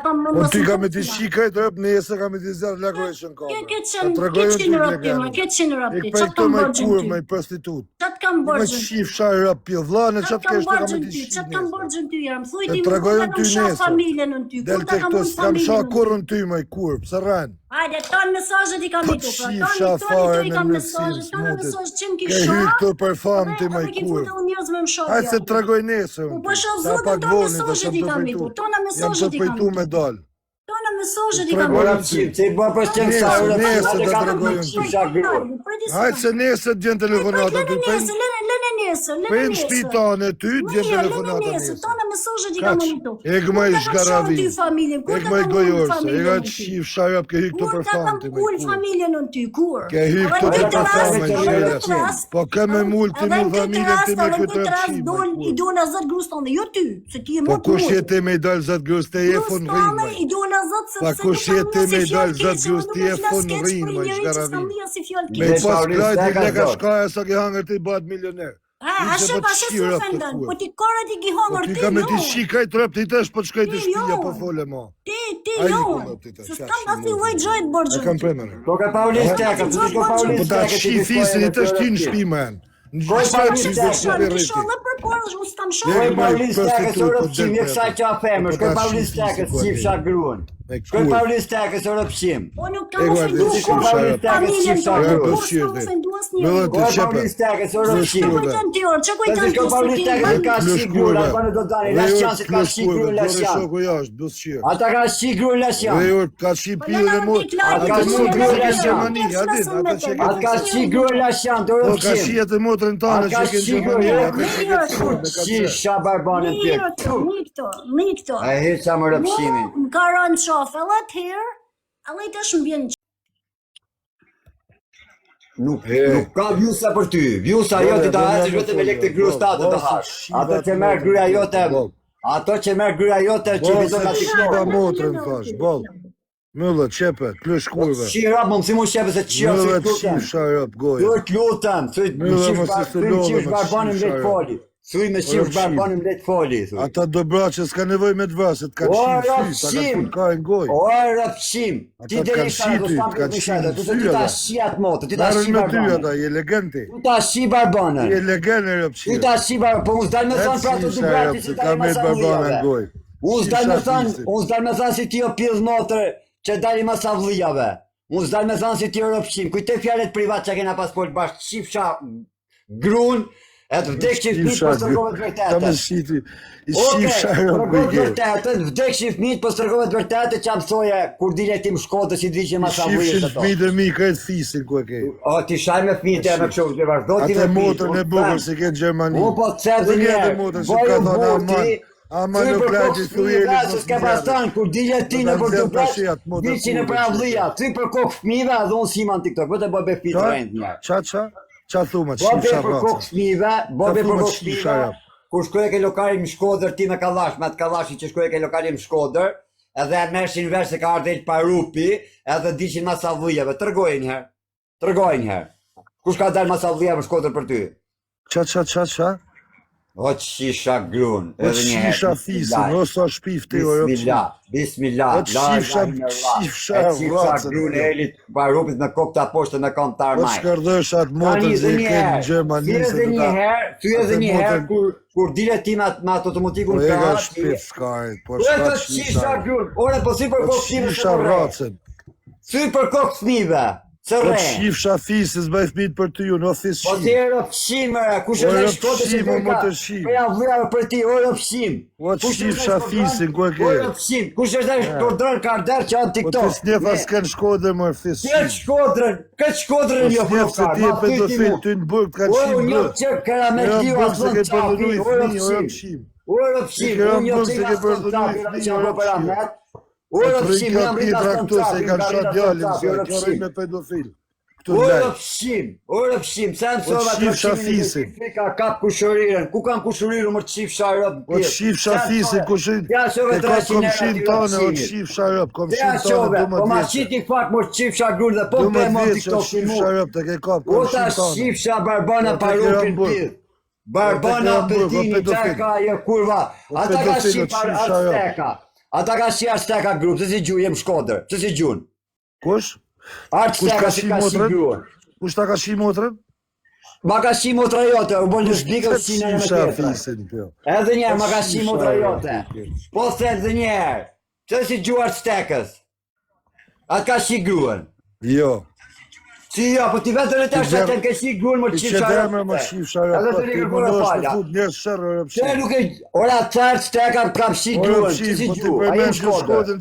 O ty ka me t'i shikaj të rëp, nëse ka me t'i zërë lagojshën kamë. Këtë qenë rëpti, ma, këtë qenë rëpti. Qatë kam borgjën ty? Me prostitut. Qatë kam borgjën ty? Me qif shaj rëp, jo vlane, qatë kam kështë ka me borgjën t'i ty? shikaj. Qatë kam borgjën ty, jarëm. Thuj Të ti të mu, regojën kur ty ta kam nesër. familjen në ty, Del kur të ta kam këto unë s'kam familjen sha në ty. kurën ty, maj kurë, pëse rranë. Hajde, tonë mesazhet i kam i tu, pra, tonë i kam mesazhet, tonë mesazhet që më ki Ke shoha. hyrë këto për famë ti, maj Dhe ki kurë. futa unë njëzë me më shoha. Hajtë se të regoj nesër. Po shoh zotën, tonë mesazhet i kam i tu, tonë mesazhet i kam i tu. Me dalë. Tonë mesazhet i kam Ora i tu. psim, se bë për çem sa ora. Hajtë se nesër të gjenë telefonata ty. Lënë nesër. Për shpitane ty të gjenë telefonata nesër. Tonë mesazhet i kam i tu. E këma i shgaravi. E këma i gojorse. E ka qif sharap ke hy këto për famë ti. Kur familjen në ty, kur? Ke hy këto për famë i shire. Po ke me mull ti mu familjen ti me këtë rëpshime. I do në 10 grus tonë, jo ty, se ti e më Po kush jetë me i dalë 10 grus të je fun rrinë. I do në 10 sepse Pa kush jetë me i dalë 10 grus të je fun rrinë, ma i shgaravi. Me i pas krajt i leka shkaja sa ke hangër ti bëhet milioner. A shë pa shë së ofendan, po ti korët i ki hongër ti, jo. Ti ka me ti shikaj të rëp, ti tesh po të shkaj të shpilja po fole ma. Ti jo, se s'kam ati loj gjojt borgjën. E kam premen. Po ka Paulis Teka, të shko Paulis Po ta Teka. shi fisin i tesh ti në shpi men. Në Paulis Teka, Shohë për porë, unë s'kam shohë. Shkoj Paulis Teka, së rëpqim, e kësaj që a femër, shkoj Paulis Teka, si fsha gruën. Shkoj Paulis Teka, së rëpqim. O nuk kam ofendu, Shkoj Paulis Teka, si fsha gruën. Shkoj ofendu as një. Shkoj Paulis Teka, së rëpqim. Që kujtën ti orë, që kujtën ti Shkoj Paulis Teka, ka shi gruën, atë në do të dani, lasjan, se ka shi gruën lasjan. Ata ka shi gruën lasjan. Dhe orë ka shi pile dhe mor. Ata ka shi gruën lasjan. Ata ka shi gruën lasjan, të Po ka shi rëpqim. atë motrën tane që ke në Gjermani. Si shabarbanin tjek. Mi këto. A e heqa më rëpqimin. Më ka rënë qafë, edhe atëherë, edhe i tash më bjenë Nuk ka vjusa për ty. Vjusa jote të haqësh vetëm me lekë të gru statë të hash. Ato që merë gruja jote, ato që merë gruja jote që vizon nga Shiva TikTok. motrën thash, bol. Mëllë, qepe, plush kurve. Shira, më mësi mu shepe se qira si Mëllë, të qif sharap, goja. Duhet lutem, thuj me qif barbanim lejt foli. Thuj me qif barbanim lejt foli. Ata do bra që s'ka nevoj me të vraset, ka qif sy, ta ka pun ka e ngoj. O, rëpqim. Ti dhe i shara, do s'kam këtë një shara, du të ti ta shi atë motë, ti ta shi Darën me ty barbanim. ata, je legenti. Tu ta shi barbanin. Je legend e Tu rëpshirë. ta shi barbanin, po unë s'dal me thonë pra të të brati si Ka dali me të barbana masavlijave. ngoj. Unë s'dal me thonë si ti o pjellë motër që dali masavlijave. Unë s'dal me thonë si ti o rëpqim. Kujte fjallet privat që kena pas folë bashkë, qifsha grun, e të vdek që fmit për sërgohet Ta me vërtetën. shiti, i Oke, shif sharap sërgohet kujke. vërtetën, vdek që fmit për sërgohet vërtetën që amësoje kur dile ti më shkodë si di që Shif masavlijës shif të to. fmit e mi, krejt fisin ku e ke. O, ti shaj me fmit e me kështu të vazhdo ti me Ate fmit. motrën e bukur se ke në Gjermani. Unë po të cep dhe Dhe njerë, njerë motrën që bojë ka u thonë burti, Ama nuk lajti ty thujelit për mos s'ka bastan, kur dilje ti në për të tashiat, prash, diqin e pra vlija, ty për kokë fmive, dhe unë si man TikTok, vëtë bo be fit rejnë njerë. Qa thuma, Bo shif be për kokë sharap. fmive, bo be për thuma kokë qi fmive, sharap. kur shkoj ke lokari më Shkodër, ti me Kallash, me atë Kallashi që shkoj ke lokari më Shkodër, edhe e mershin vesh se ka ardhel parupi, edhe diqin masavlijeve, tërgojnë herë, tërgojnë herë. Kush ka dalë masavlija më Shkodër për ty? Qa? O qisha grun, O qisha fisin, o sa shpif ti o rëpshim. Bismillah, O qifsha vracën. grun e elit barupit me kopta poshtë me kam të O armaj. shkërdëshat motën dhe i ke në Gjermani se të ta. Ty edhe një herë, kur dile ti me automatikun Po e ka ka shpif skarit, po Po e shka të qisha grun, ore po si për O kokë fmive qisha vracën. Si për kokë fmive, së O re. qifsha fisis bëj fmit për ty unë, o fis Po si shim. e rëpshimëre, kush e O dhe rëpshim, shkote o më të shim. Për janë vlerë për ti, o rëpshim. O qifsha fisin, ku e ke? O rëpshim, kush është dhe shkodrën karder që anë Po TikTok. të snjefa s'ken Shkodër më fis shim. Këtë shkodrën Po jo snjef se ti e pedofil, ty në burg t'ka O, qim unë jo bërë. që këra me t'liu burg asë se në ke qapi, përdunu i o fmi, o rëpshim. rëpshim. O rëpshim, Këra unë jo burg që se nga ke asë në përdunu i qapi, fmi, që o nga për rëpshim. amet. O Po rëpshim, frika jam pi rrit asë në traktu se qapi, i kanë nga shat rrit djalin, asë se në ka qapi, rrit me pedofil. Këtu O në lajt. rëpshim, se në sova të qifsha rëpshimin fisin. e frika kap kushëriren, ku kam kushëriru më të qif sharëp O të shif shafisin, kushin, Ja, shove e ka 300 komshin euro tane, o të rëpshimit. shif sharëp, komshin Ja, tane, shove, po ma 12 qiti fak më të qif shagrun dhe po vjeqe. be më 12 TikTok vjeqe, si shif mu. sharëp, të ke kap, O ta komshin tane. shifsha barbana O, te parupin Kiramburg. pidh. Barbana Kiramburg, o pëtini pedofil. qaka jo kurva. O Ata ka pedofil, o shqipar qif sharëp. azteka. Ata ka shi Arsteka grup, se si gju, jem Shkodër, se si gjun. Kush? Arsteka si ka shi gruën. Kush ta ka shi motrën? Ma ka shi motra jote, u bën lëshbikë dhe si në me tjetër. Edhe njerë, ma ka shi motra jote. Po se edhe njerë, që si gju Arstekës? Atë ka shi gruën. Jo. Si jo, po ti vetën e të shetem ke shi gruën më qip sharop. Më qip sharop. Edhe të rikë kërë falja. Që nuk e, ora të Arsteka kam shi gruën, që si gju, a jem Shkodër.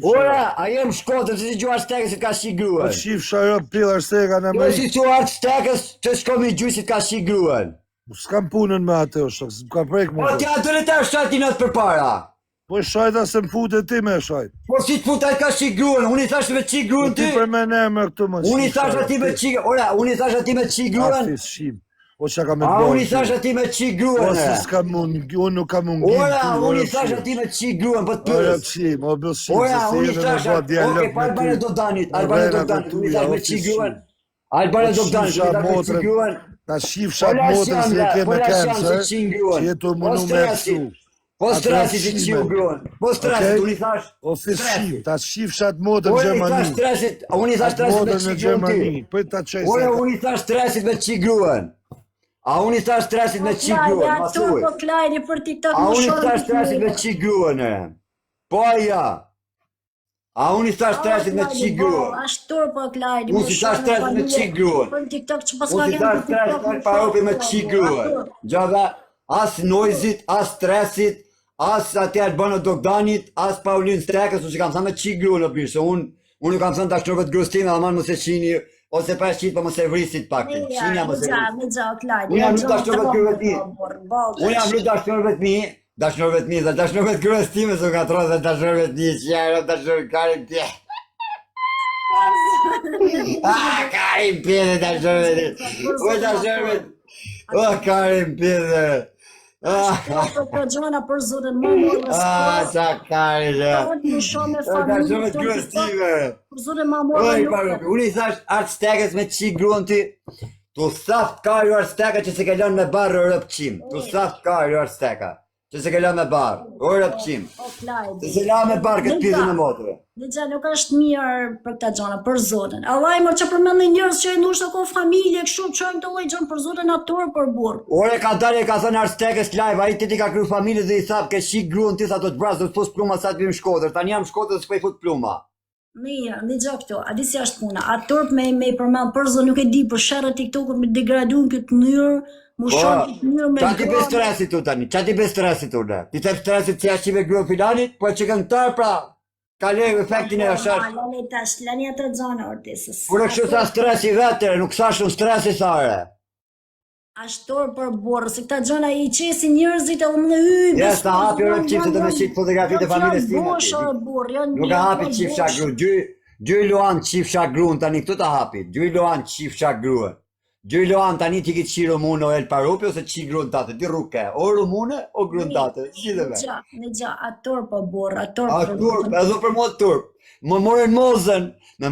Ora, a jem Shkodër, që si gju Arstekës që ka shi gruën. Shif sharop pil Arsteka në me. Jo si gju Arstekës që shkom i gju që ka shi gruën. S'kam punën me atë, s'ka prek më. Po ti atë të shajti nëtë për para. Po shajta se më fute ti me shajt. Po si të futaj ka shi gruën, unë i thash me qi gruën ty. Ti për me ne me këtu më Unë i thash ati me qi, ora, unë i thash ati me qi gruën. Afis, shim. O që ka me A, unë i thash ati me qi gruën. O si s'kam unë nuk kam unë gjim. Ora, unë i thash ati me qi gruën, po të pës. Ora, shim, o bës shim. Ora, unë i thash ati, oke, pa Albane Dodanit, Albane Dodanit, unë i thash me qi gruën. Albane Dodanit, unë i thash me qi gruën. Ta shif shat motrën se e ke me kancer, që jetu më nuk me kësu. Po stresit që qiu gruën, po stresit, unë i thash stresit. Ta shif shat motrën në Gjermani. Unë i thash stresit me qi gruën ty. Ore, unë i thash stresit me qi gruën. A unë i thash stresit me qi gruën, ma thuj. A unë i thash stresit me qi gruën, e. Po aja. A unë i thash stresit me qi gruën. Unë si thash stresit me qi gruën. Unë si thash stresit me paropi me qi gruën. Gjava, as noizit, as stresit, as ati Albano Dogdanit, as Paulin Stekës, unë që kam thënë me qi gruën në bishë, se unë kam thënë të ashtrove të grustime, dhe manë mëse qini, ose pa shqitë, pa mëse vrisit pak, qinja mëse vrisit. Unë jam lu të ashtrove të grustime, unë jam lu të ashtrove të mi, dhe dashnove të grustime, se ka trojë dhe dashnove të mi, që jaro dashnove karim pje. Karim pje dhe dashnove të mi, o dashnove të mi, o karim pje dhe. Për gjona për zotën më morë qa kari që. Për shumë të grustime. Për zotën më morë unë i thash Artstekës me qi gruën ti. Tu saft kari Arsteka që se kellon me barë rëpqim. Tu saft kari Arsteka që se kellon me barë, o rëpqim. Se se la me barë këtë pizën e motëve. Dhe gja nuk është mirë për këta gjona, për zotën. Allah i mërë që përmend në njërës që e nushtë ko familje, kështu qojnë të lojë gjënë për zotën atorë për burë. Ore ka dalje ka thënë Arstekës live, a i ti ka kryu familje dhe i thapë ke shik gruën ti sa do të brasë, do të fus pluma sa të vim Shkodër, ta një jam Shkodër dhe s'pej fut pluma. Mirë, në gjë këto, a di si ashtë puna, atorë me i përmend për zotë nuk e di për shërë TikTok-ët me degradu në këtë njërë, mu shonë këtë njërë me qa ti be stresit tu tani, qa ti be stresit tu ne? Ti te stresit që jashtë qive gruë filanit, po që kënë tërë pra, ka le efektin e është. Lani tash, lani atë zonë ortisës. Kure kështu sa stresi vetër, nuk sa shumë stresi sare. Ashtor për borë, se këta gjona i qesi njërzit e unë në hyjë. Jes, ta hapi orë qipë se të me qitë fotografit e familjes time. Nuk ka hapi qif shakru, gjyj Luan qif shakruën tani këtu ta hapi, gjyj Luan qif shakruën. Gjyj Luan tani ti ki qi rumune o el paropi ose qi gruën tate, ti ruke, o rumune o gruën tate, qideve. Në gja, ator për borë, ator për turp, edhe për mua turp. Më morën mozën, me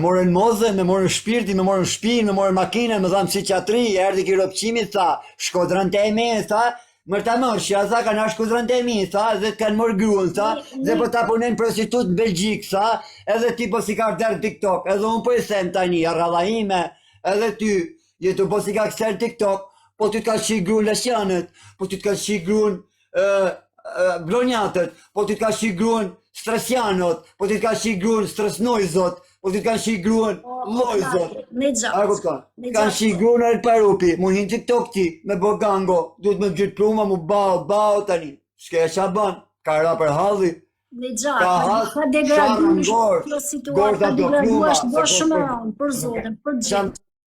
morën shpirti, me morën shpinë, me morën makinën, me dhamë psiqiatri, erdi ki rëpqimi, tha, Shkodrën të emi, tha, mërë ta mërë, që tha, ka nga Shkodrën të emi, tha, dhe të kanë morë gruën, tha, dhe po ta punen prostitut në Belgjik, tha, edhe ti po si ka derë TikTok, edhe unë po i them tani, arralla ime, edhe ty, jetu po si ka këser TikTok, po ty t'ka qi gruën lesjanët, po ty t'ka qi gruën blonjatët, po ty t'ka qi gruën stresjanot, po ty t'ka qi gruën stresnojzot, po ty t'ka qi gruën lojzot. A kupton? Kanë qi gruën el parupi, mu hinë TikTok ti, me bo gango, duhet me gjithë pluma, mu bao tani. Shke e qa ban, ka ra për halli. Ka hasë, qarën gorë, gorë të do pluma. Ka degraduash, do shumë rënë, për zotën, për gjithë.